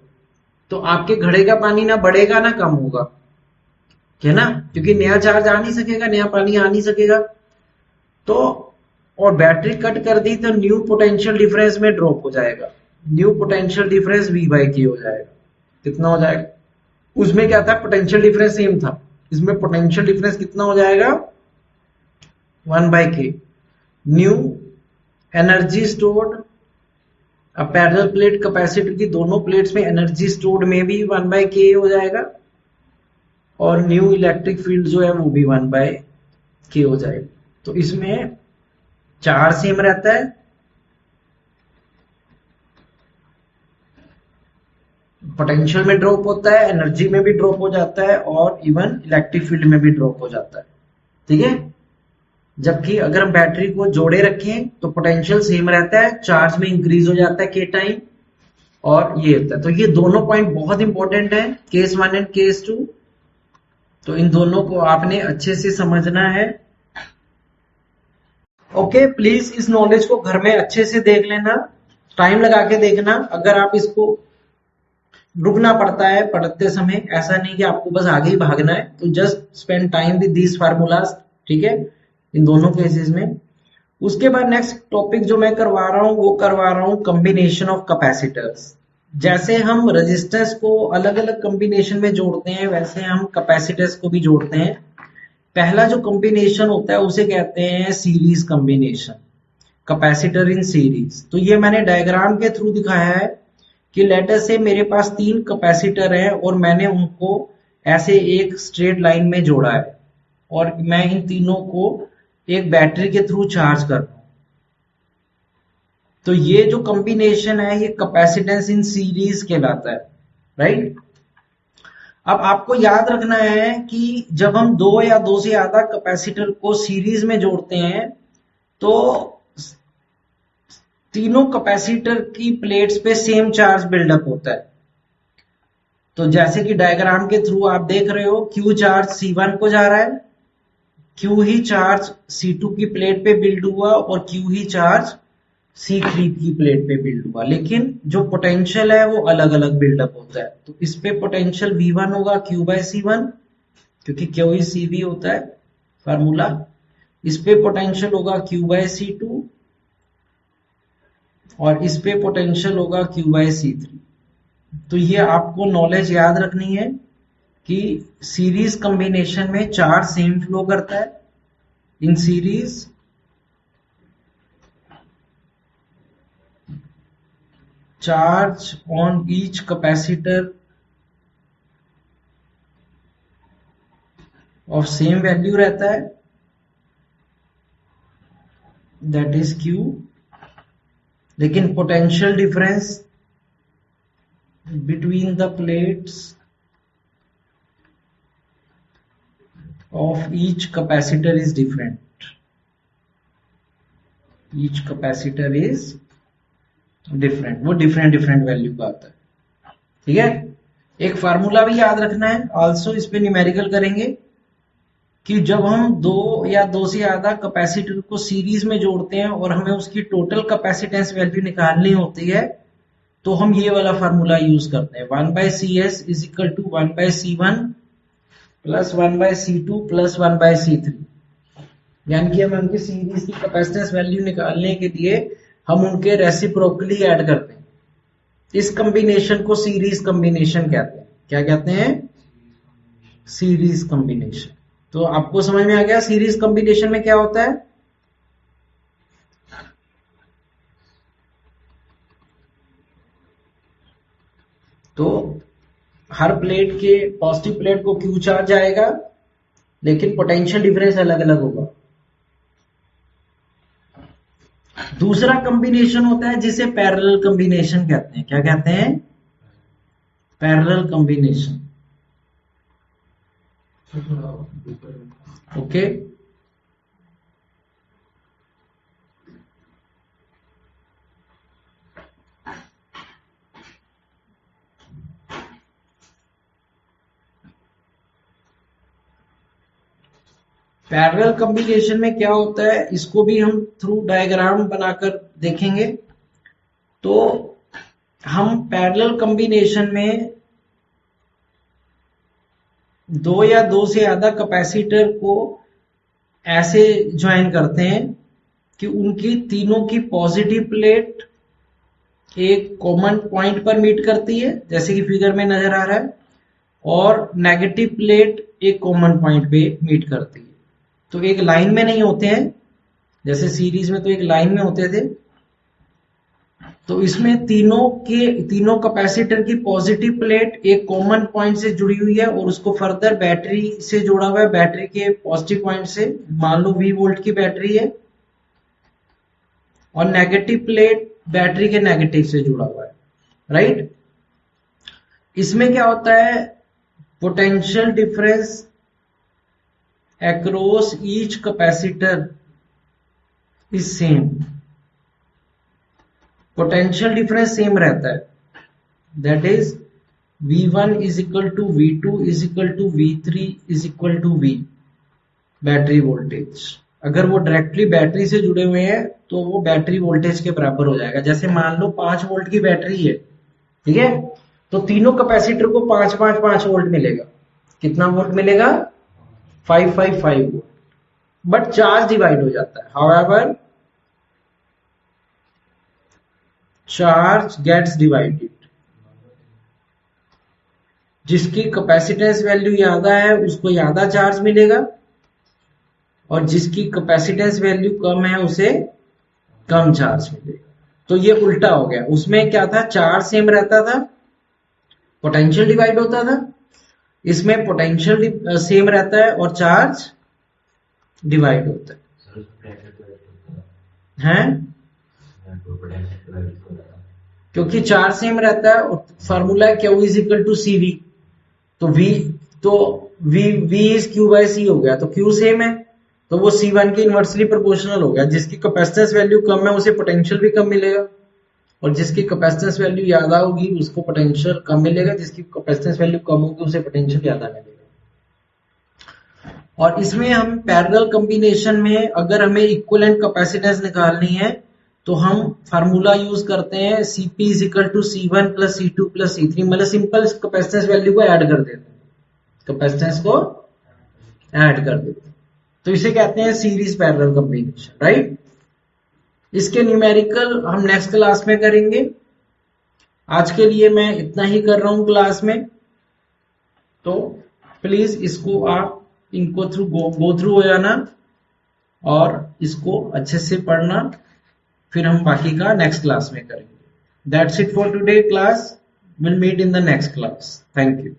तो आपके घड़े का पानी ना बढ़ेगा ना कम होगा, है ना, क्योंकि नया चार्ज आ नहीं सकेगा, नया पानी आ नहीं सकेगा। तो और बैटरी कट कर दी तो न्यू पोटेंशियल डिफरेंस में ड्रॉप हो जाएगा। New potential difference V by के हो जाएगा। कितना हो जाएगा? उसमें क्या था, पोटेंशियल डिफरेंस सेम था, इसमें पोटेंशियल डिफरेंस कितना हो जाएगा? 1 बाई के। न्यू एनर्जी स्टोर्ड, अब पैरेलल प्लेट कैपेसिटर की दोनों प्लेट्स में एनर्जी स्टोर्ड में भी 1 बाई के हो जाएगा और न्यू इलेक्ट्रिक फील्ड जो है वो भी 1 बाई के हो जाएगी। तो इसमें चार्ज सेम रहता है, पोटेंशियल में ड्रॉप होता है, एनर्जी में भी ड्रॉप हो जाता है और इवन इलेक्ट्रिक फील्ड में भी ड्रॉप हो जाता है। ठीक है। जबकि अगर हम बैटरी को जोड़े रखें तो पोटेंशियल सेम रहता है, चार्ज में इंक्रीज हो जाता है के टाइम, और ये होता है। तो ये दोनों पॉइंट बहुत इंपॉर्टेंट है, केस 1 एंड केस 2। तो इन दोनों को आपने अच्छे से समझना है। ओके, प्लीज इस नॉलेज को घर में अच्छे से देख लेना, टाइम लगा के देखना। अगर आप इसको रुकना पड़ता है पढ़ते समय, ऐसा नहीं कि आपको बस आगे ही भागना है, तो just spend time with these formulas. ठीक है, इन दोनों केसेस में। उसके बाद नेक्स्ट टॉपिक जो मैं करवा रहा हूं वो करवा रहा हूं कॉम्बिनेशन ऑफ कैपेसिटर्स। जैसे हम रेजिस्टेंस को अलग अलग कॉम्बिनेशन में जोड़ते हैं वैसे हम कैपेसिटर्स को भी जोड़ते हैं। पहला जो कॉम्बिनेशन होता है उसे कहते हैं series combination, capacitor in series. तो ये मैंने डायग्राम के थ्रू दिखाया है कि लेटर से मेरे पास 3 कैपेसिटर है और मैंने उनको ऐसे एक स्ट्रेट लाइन में जोड़ा है और मैं इन तीनों को एक बैटरी के थ्रू चार्ज कर रहा हूं। तो ये जो कॉम्बिनेशन है ये कैपेसिटेंस इन सीरीज कहलाता है, राइट। अब आपको याद रखना है कि जब हम दो या दो से ज्यादा कैपेसिटर को सीरीज में जोड़ते हैं तो तीनों कैपेसिटर की प्लेट्स पे सेम चार्ज बिल्डअप होता है। तो जैसे कि डायग्राम के थ्रू आप देख रहे हो, क्यू चार्ज C1 को जा रहा है, क्यू ही चार्ज C2 की प्लेट पे बिल्ड हुआ और क्यू ही चार्ज C3 की प्लेट पे बिल्ड हुआ, लेकिन जो पोटेंशियल है वो अलग अलग बिल्डअप होता है। तो इस पे पोटेंशियल V1 होगा Q/C1, क्योंकि क्यू ही CV होता है फार्मूला। इस पे पोटेंशियल होगा Q/C2 और इस पे पोटेंशियल होगा Q/C3। तो ये आपको नॉलेज याद रखनी है कि सीरीज कॉम्बिनेशन में चार्ज सेम फ्लो करता है। In series charge on each capacitor of same value रहता है, दैट इज Q। लेकिन potential difference between the plates of each capacitor is different. Each capacitor is different. वो different value का आता है, ठीक है। एक फार्मूला भी याद रखना है ऑल्सो, इस पे न्यूमेरिकल करेंगे कि जब हम दो या दो से ज्यादा कैपेसिटर को सीरीज में जोड़ते हैं और हमें उसकी टोटल कैपेसिटेंस वैल्यू निकालनी होती है तो हम ये वाला फार्मूला यूज करते हैं, 1/CS is equal to 1/C1 plus 1/C2 plus 1/C3। यानी कि हम उनकी सीरीज की कैपेसिटेंस वैल्यू निकालने के लिए हम उनके रेसिप्रोकली ऐड करते हैं। इस कॉम्बिनेशन को सीरीज कॉम्बिनेशन कहते हैं। क्या कहते हैं? Series combination. तो आपको समझ में आ गया सीरीज कॉम्बिनेशन में क्या होता है? तो हर प्लेट के पॉजिटिव प्लेट को क्यू चार्ज आएगा, लेकिन पोटेंशियल डिफरेंस अलग अलग होगा। दूसरा कॉम्बिनेशन होता है जिसे पैरेलल कॉम्बिनेशन कहते हैं। क्या कहते हैं? Parallel combination. Okay, parallel combination में क्या होता है इसको भी हम थ्रू डायग्राम बनाकर देखेंगे। तो हम पैरेलल कॉम्बिनेशन में दो या दो से ज्यादा कैपेसिटर को ऐसे ज्वाइन करते हैं कि उनकी तीनों की पॉजिटिव प्लेट एक कॉमन पॉइंट पर मीट करती है, जैसे कि फिगर में नजर आ रहा है, और नेगेटिव प्लेट एक कॉमन पॉइंट पे मीट करती है। तो एक लाइन में नहीं होते हैं, जैसे सीरीज में तो एक लाइन में होते थे। तो इसमें तीनों कैपेसिटर की पॉजिटिव प्लेट एक कॉमन पॉइंट से जुड़ी हुई है और उसको फर्दर बैटरी से जोड़ा हुआ है। बैटरी के पॉजिटिव पॉइंट से, मान लो 20 वोल्ट की बैटरी है, और नेगेटिव प्लेट बैटरी के नेगेटिव से जुड़ा हुआ है, राइट। इसमें क्या होता है? Potential difference across each capacitor is same। Potential difference same रहता है, that is V1 is equal to V2 is equal to V3 is equal to V, battery voltage. अगर वो डायरेक्टली बैटरी से जुड़े हुए हैं तो वो बैटरी वोल्टेज के बराबर हो जाएगा। जैसे मान लो 5 वोल्ट की बैटरी है, ठीक है, तो तीनों कैपेसिटर को 5 वोल्ट मिलेगा। कितना वोल्ट मिलेगा? 5 वोल्ट। बट चार्ज डिवाइड हो जाता है। However charge gets divided. जिसकी कैपेसिटेंस वैल्यू ज्यादा है उसको ज्यादा चार्ज मिलेगा, और जिसकी कैपेसिटेंस वैल्यू कम है उसे कम चार्ज मिलेगा। तो ये उल्टा हो गया। उसमें क्या था? चार्ज सेम रहता था, पोटेंशियल डिवाइड होता था। इसमें पोटेंशियल सेम रहता है और चार्ज डिवाइड होता है। हैं? क्योंकि चार सेम रहता है और फार्मूला है Q is equal to C V, तो V is Q by C हो गया, तो क्यू सेम है तो वो C1 के इनवर्सली प्रोपोर्शनल हो गया। जिसकी कैपेसिटेंस वैल्यू कम है उसे पोटेंशियल भी कम मिलेगा, और जिसकी कैपेसिटेंस वैल्यू ज्यादा होगी उसको पोटेंशियल कम मिलेगा, जिसकी कैपेसिटेंस वैल्यू कम होगी उसे पोटेंशियल ज्यादा मिलेगा। और इसमें हम पैरेलल कॉम्बिनेशन में अगर हमें इक्विवेलेंट कैपेसिटेंस निकालनी है तो हम फार्मूला यूज करते हैं Cp is equal to C1 plus C2 plus C3, मतलब सिंपल कैपेसिटेंस वैल्यू को ऐड कर देते हैं, कैपेसिटेंस को ऐड कर देते हैं, तो इसे कहते हैं सीरीज पैरेलल कॉम्बिनेशन, राइट। इसके न्यूमेरिकल हम नेक्स्ट क्लास में करेंगे। आज के लिए मैं इतना ही कर रहा हूं क्लास में, तो प्लीज इसको आप इनको गो थ्रू हो जाना और इसको अच्छे से पढ़ना, फिर हम बाकी का नेक्स्ट क्लास में करेंगे। That's it for today class, will meet in the next class. Thank you.